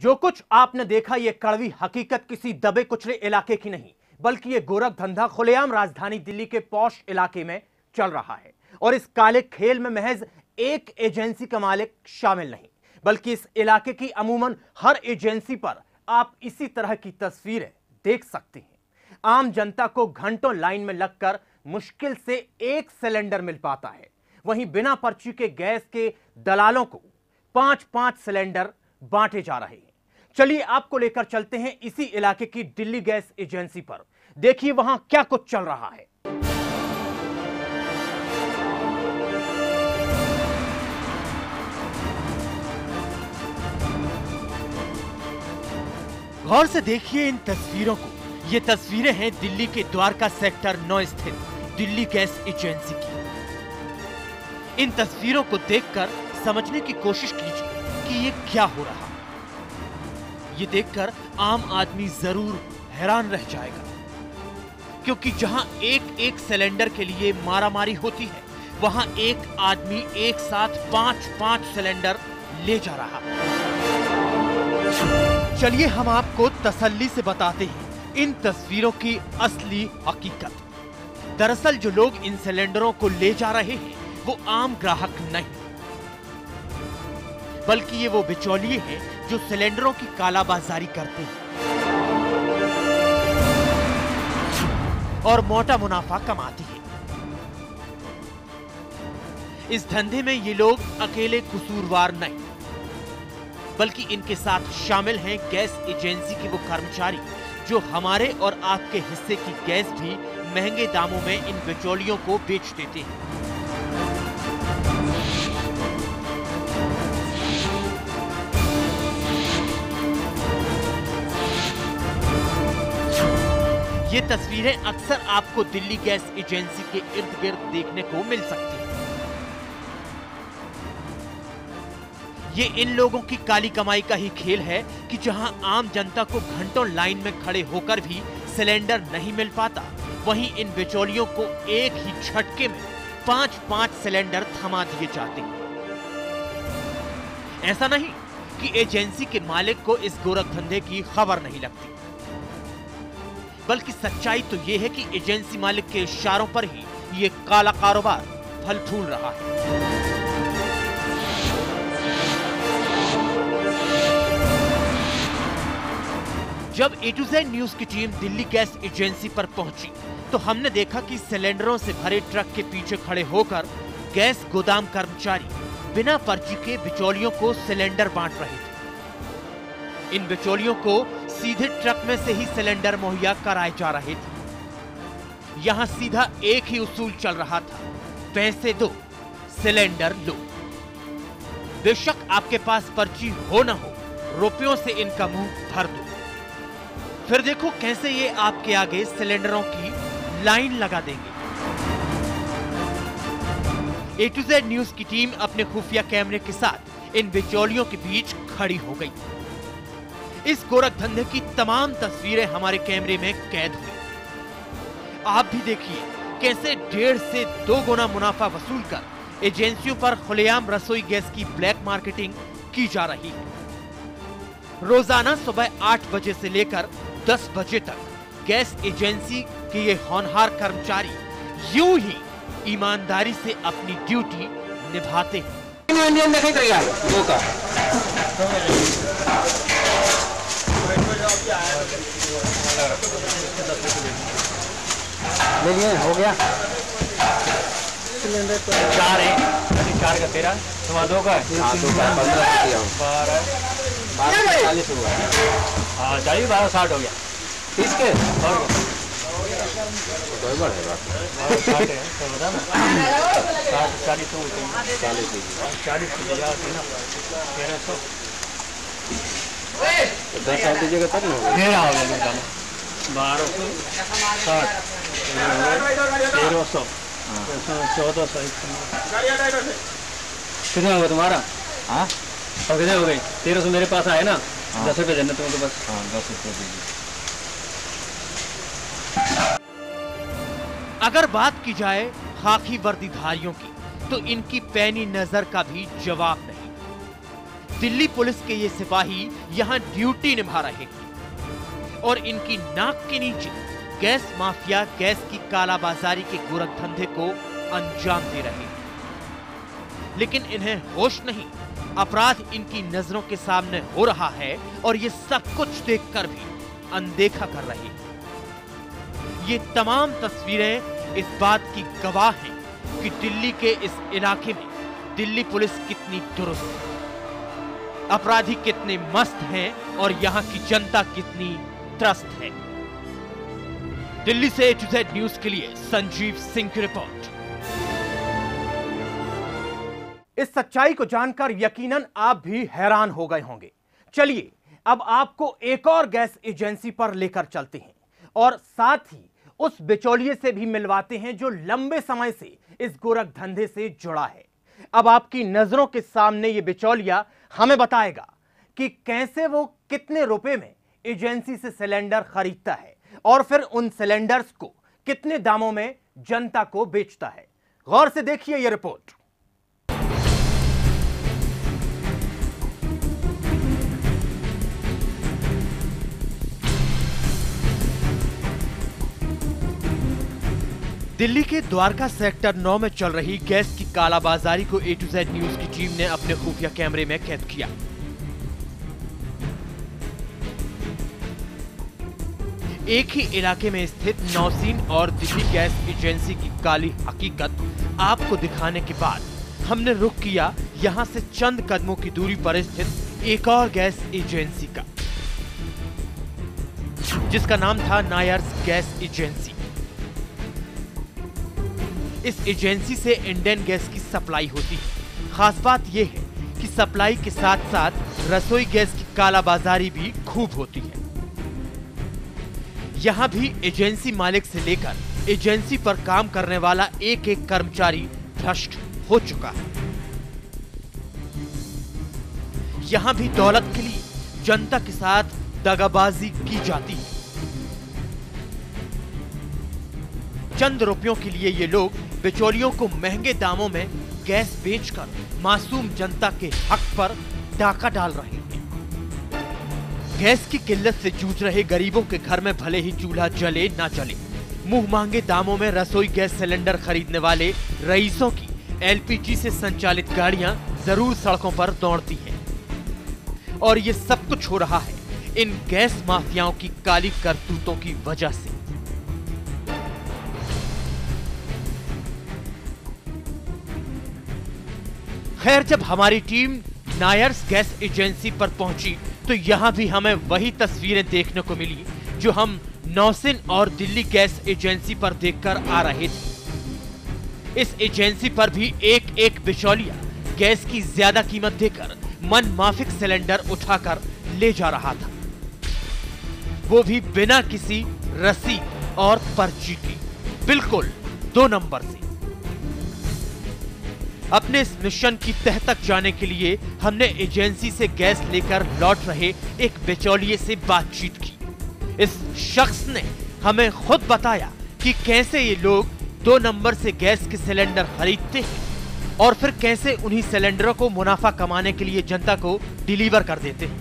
जो कुछ आपने देखा ये कड़वी हकीकत किसी दबे कुचले इलाके की नहीं, बल्कि ये गोरख धंधा खुलेआम राजधानी दिल्ली के पॉश इलाके में चल रहा है। और इस काले खेल में महज एक एजेंसी का मालिक शामिल नहीं, बल्कि इस इलाके की अमूमन हर एजेंसी पर आप इसी तरह की तस्वीरें देख सकते हैं। आम जनता को घंटों लाइन में लगकर मुश्किल से एक सिलेंडर मिल पाता है, वहीं बिना पर्ची के गैस के दलालों को 5-5 सिलेंडर बांटे जा रहे हैं। चलिए आपको लेकर चलते हैं इसी इलाके की दिल्ली गैस एजेंसी पर। देखिए वहां क्या कुछ चल रहा है। गौर से देखिए इन तस्वीरों को। ये तस्वीरें हैं दिल्ली के द्वारका सेक्टर 9 स्थित दिल्ली गैस एजेंसी की। इन तस्वीरों को देखकर समझने की कोशिश कीजिए कि ये क्या हो रहा है। ये देखकर आम आदमी जरूर हैरान रह जाएगा, क्योंकि जहां एक एक सिलेंडर के लिए मारामारी होती है, वहां एक आदमी एक साथ 5-5 सिलेंडर ले जा रहा है। चलिए हम आपको तसल्ली से बताते हैं इन तस्वीरों की असली हकीकत। दरअसल जो लोग इन सिलेंडरों को ले जा रहे हैं वो आम ग्राहक नहीं, बल्कि ये वो बिचौलिए हैं जो सिलेंडरों की कालाबाजारी करते हैं और मोटा मुनाफा कमाते हैं। इस धंधे में ये लोग अकेले कसूरवार नहीं, बल्कि इनके साथ शामिल हैं गैस एजेंसी के वो कर्मचारी जो हमारे और आपके हिस्से की गैस भी महंगे दामों में इन बिचौलियों को बेच देते हैं। ये तस्वीरें अक्सर आपको दिल्ली गैस एजेंसी के इर्द गिर्द देखने को मिल सकती हैं। ये इन लोगों की काली कमाई का ही खेल है कि जहां आम जनता को घंटों लाइन में खड़े होकर भी सिलेंडर नहीं मिल पाता, वहीं इन बिचौलियों को एक ही झटके में 5-5 सिलेंडर थमा दिए जाते हैं। ऐसा नहीं कि एजेंसी के मालिक को इस गोरख धंधे की खबर नहीं लगती, बल्कि सच्चाई तो यह है कि एजेंसी मालिक के इशारों पर ही ये काला कारोबार फल फूल रहा है। जब A to Z न्यूज की टीम दिल्ली गैस एजेंसी पर पहुंची तो हमने देखा कि सिलेंडरों से भरे ट्रक के पीछे खड़े होकर गैस गोदाम कर्मचारी बिना पर्ची के बिचौलियों को सिलेंडर बांट रहे थे। इन बिचौलियों को सीधे ट्रक में से ही सिलेंडर मुहैया कराए जा रहे थे। यहां सीधा एक ही उसूल चल रहा था, पैसे दो सिलेंडर लो। बेशक आपके पास पर्ची हो न हो, रुपयों से इनका मुंह भर दो, फिर देखो कैसे ये आपके आगे सिलेंडरों की लाइन लगा देंगे। A to Z न्यूज की टीम अपने खुफिया कैमरे के साथ इन बिचौलियों के बीच खड़ी हो गई। इस गोरख धंधे की तमाम तस्वीरें हमारे कैमरे में कैद हुई। आप भी देखिए कैसे 1.5 से 2 गुना मुनाफा वसूल कर एजेंसियों पर खुलेआम रसोई गैस की ब्लैक मार्केटिंग की जा रही है। रोजाना सुबह 8 बजे से लेकर 10 बजे तक गैस एजेंसी के ये होनहार कर्मचारी यूं ही ईमानदारी से अपनी ड्यूटी निभाते हैं। ले लिए हो गया। सिलेंडर तो 4 है, 4 का 13, तुम्हारा 2 का है। हाँ 2 का 15 12 40 हुआ। हाँ 40 12 60 हो गया। 30 के और कोई बात है 60 है तो बता ना 40 तो 40 की जगह थी ना 1300 10 साल दीजिएगा तब ना होगा। 13 हो गया 1260 1300 1400 कितना होगा तुम्हारा? हाँ और कितने हो गई? 1300 मेरे पास आए ना। 10 रुपये देना तुमको बस। हाँ 10 रुपये दीजिए। अगर बात की जाए खाकी वर्दीधारियों की, तो इनकी पैनी नजर का भी जवाब नहीं। दिल्ली पुलिस के ये सिपाही यहां ड्यूटी निभा रहे हैं और इनकी नाक के नीचे गैस माफिया गैस की कालाबाजारी के गोरख धंधे को अंजाम दे रहे हैं। लेकिन इन्हें होश नहीं, अपराध इनकी नजरों के सामने हो रहा है और ये सब कुछ देखकर भी अनदेखा कर रहे हैं। ये तमाम तस्वीरें इस बात की गवाह हैं कि दिल्ली के इस इलाके में दिल्ली पुलिस कितनी दुरुस्त है, अपराधी कितने मस्त हैं और यहां की जनता कितनी त्रस्त है। दिल्ली से A to Z न्यूज के लिए संजीव सिंह की रिपोर्ट। इस सच्चाई को जानकर यकीनन आप भी हैरान हो गए होंगे। चलिए अब आपको एक और गैस एजेंसी पर लेकर चलते हैं और साथ ही उस बिचौलिए से भी मिलवाते हैं जो लंबे समय से इस गोरख धंधे से जुड़ा है। अब आपकी नजरों के सामने ये बिचौलिया हमें बताएगा कि कैसे वो कितने रुपए में एजेंसी से सिलेंडर खरीदता है और फिर उन सिलेंडर्स को कितने दामों में जनता को बेचता है। गौर से देखिए ये रिपोर्ट। दिल्ली के द्वारका सेक्टर 9 में चल रही गैस की कालाबाजारी को A to Z न्यूज की टीम ने अपने खुफिया कैमरे में कैद किया। एक ही इलाके में स्थित नौसीन और दिल्ली गैस एजेंसी की काली हकीकत आपको दिखाने के बाद हमने रुख किया यहां से चंद कदमों की दूरी पर स्थित एक और गैस एजेंसी का, जिसका नाम था नायर्स गैस एजेंसी। इस एजेंसी से इंडियन गैस की सप्लाई होती है। खास बात यह है कि सप्लाई के साथ साथ रसोई गैस की कालाबाजारी भी खूब होती है। यहां भी एजेंसी मालिक से लेकर एजेंसी पर काम करने वाला एक एक कर्मचारी भ्रष्ट हो चुका है। यहां भी दौलत के लिए जनता के साथ दगाबाजी की जाती है। चंद रुपयों के लिए ये लोग बिचौलियों को महंगे दामों में गैस बेचकर मासूम जनता के हक पर डाका डाल रहे हैं। गैस की किल्लत से जूझ रहे गरीबों के घर में भले ही चूल्हा जले ना जले, मुंह मांगे दामों में रसोई गैस सिलेंडर खरीदने वाले रईसों की LPG से संचालित गाड़ियां जरूर सड़कों पर दौड़ती हैं। और ये सब कुछ हो रहा है इन गैस माफियाओं की काली करतूतों की वजह से। खैर, जब हमारी टीम नायर्स गैस एजेंसी पर पहुंची तो यहां भी हमें वही तस्वीरें देखने को मिली जो हम नौसिन और दिल्ली गैस एजेंसी पर देखकर आ रहे थे। इस एजेंसी पर भी एक एक बिचौलिया गैस की ज्यादा कीमत देकर मन माफिक सिलेंडर उठाकर ले जा रहा था, वो भी बिना किसी रसीद और पर्ची की, बिल्कुल 2 नंबर से। अपने इस मिशन की तह तक जाने के लिए हमने एजेंसी से गैस लेकर लौट रहे एक बिचौलिए से बातचीत की। इस शख्स ने हमें खुद बताया कि कैसे ये लोग 2 नंबर से गैस के सिलेंडर खरीदते हैं और फिर कैसे उन्हीं सिलेंडरों को मुनाफा कमाने के लिए जनता को डिलीवर कर देते हैं।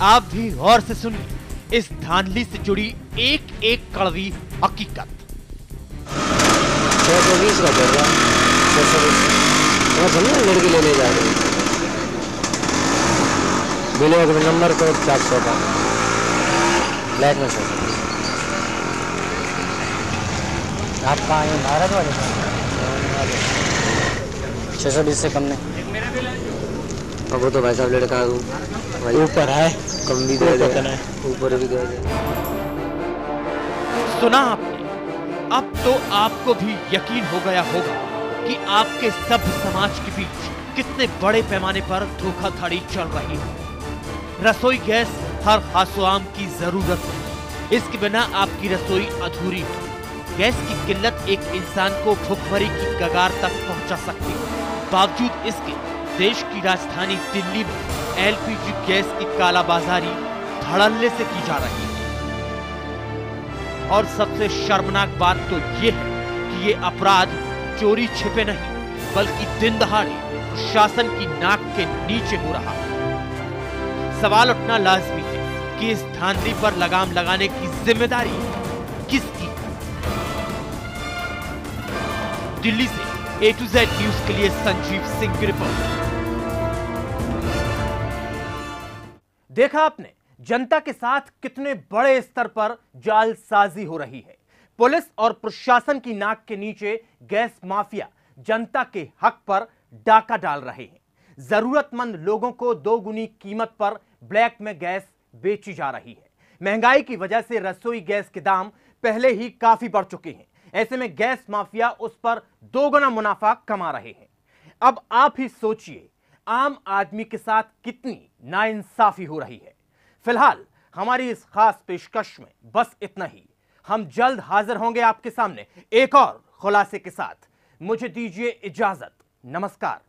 आप भी गौर से सुनिए इस धांधली से जुड़ी एक एक कड़वी हकीकत। 620 का चल रहा है, 620 लड़की लेने जा रहे हैं। बिलिया के नंबर तो 400 का, ब्लैक में 600। आप कहाँ आए? भारत वाले 620 से कम नहीं। अब वो तो भाई साहब लड़का ऊपर है, कम भी दे दे, ऊपर भी दे दे। सुना आपने? अब तो आपको भी यकीन हो गया होगा कि आपके सभ्य समाज के बीच कितने बड़े पैमाने पर धोखाधड़ी चल रही है। रसोई गैस हर खासोआम की जरूरत है, इसके बिना आपकी रसोई अधूरी है। गैस की किल्लत एक इंसान को भुखमरी की कगार तक पहुंचा सकती है। बावजूद इसके देश की राजधानी दिल्ली में LPG गैस की कालाबाजारी धड़ल्ले से की जा रही है। और सबसे शर्मनाक बात तो ये है कि ये अपराध चोरी छिपे नहीं बल्कि दिन दहाड़े प्रशासन की नाक के नीचे हो रहा है। सवाल उठना लाजमी है कि इस धांधली पर लगाम लगाने की जिम्मेदारी किसकी? दिल्ली से A to Z न्यूज के लिए संजीव सिंह की रिपोर्ट। देखा आपने जनता के साथ कितने बड़े स्तर पर जालसाजी हो रही है। पुलिस और प्रशासन की नाक के नीचे गैस माफिया जनता के हक पर डाका डाल रहे हैं। जरूरतमंद लोगों को दोगुनी कीमत पर ब्लैक में गैस बेची जा रही है। महंगाई की वजह से रसोई गैस के दाम पहले ही काफी बढ़ चुके हैं। ऐसे में गैस माफिया उस पर दोगुना मुनाफा कमा रहे हैं। अब आप ही सोचिए आम आदमी के साथ कितनी नाइंसाफी हो रही है। फिलहाल हमारी इस खास पेशकश में बस इतना ही। हम जल्द हाजिर होंगे आपके सामने एक और खुलासे के साथ। मुझे दीजिए इजाजत। नमस्कार।